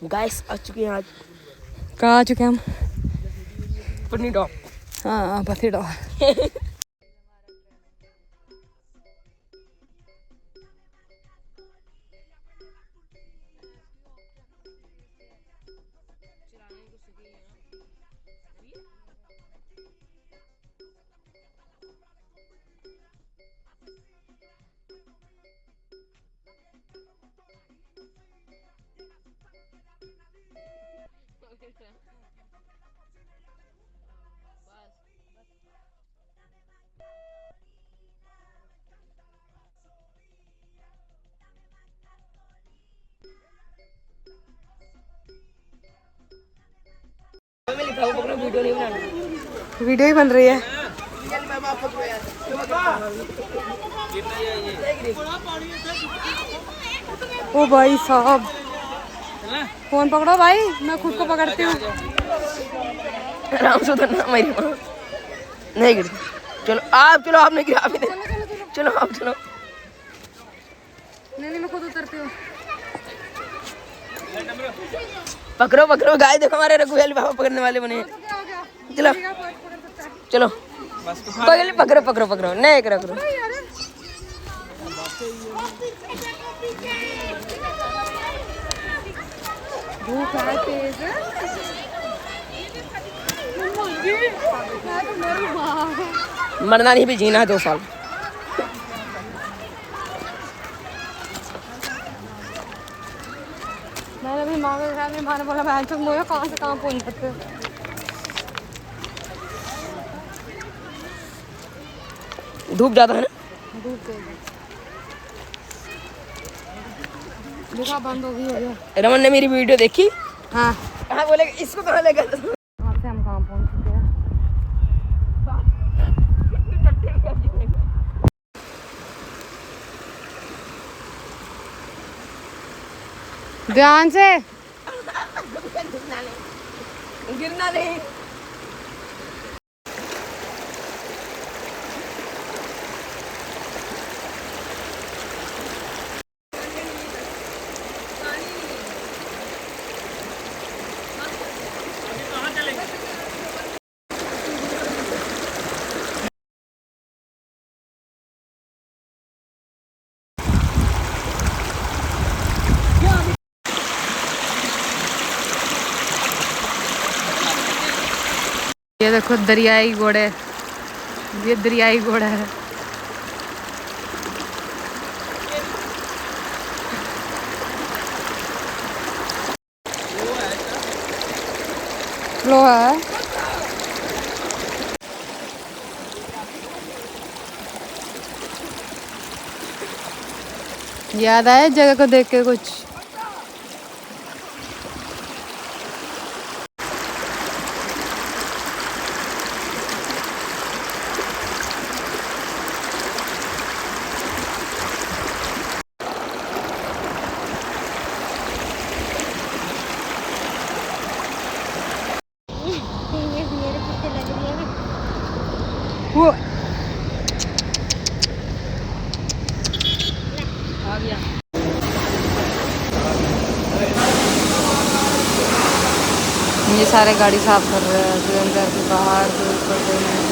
Guys आ चुके हैं आज। कहाँ आ चुके हम? पत्नीटॉप। हाँ पत्नीटॉप। वीडियो नहीं बनाना। वीडियो ही बन रही है। ओ भाई साहब, फोन पकड़ो भाई, मैं खुद को पकड़ती हूँ। आराम से उतरना मेरी माँ नहीं गिरती। चलो आप, चलो आपने गिरा भी नहीं। चलो आप चलो। नहीं मैं खुद उतरती हूँ। पकड़ो पकड़ो गाय, देखो हमारे रघुवेल बाबा पकड़ने वाले बने। चलो चलो पकड़ो पकड़ो पकड़ो पकड़ो, नहीं करो करो। धूप है तेज। मरना नहीं भी जीना है 2 साल। मैंने अभी माँ ने बोला मैं तो मुझे कहाँ से कहाँ पहुँच सकते। धूप ज्यादा है ना। धूप तेज है। देखा बंद हो गया। रमन ने मेरी वीडियो देखी। हाँ कहाँ बोले इसको कहाँ लेकर वहाँ से हम कहाँ पहुँच चुके हैं। ध्यान से गिरना नहीं। ये देखो दरियाई घोड़े, ये दरियाई घोड़ा है। लो है याद आया जगह को देख के कुछ। वो आ गया। ये सारे गाड़ी साफ कर रहे हैं, अंदर के बाहर के ऊपर।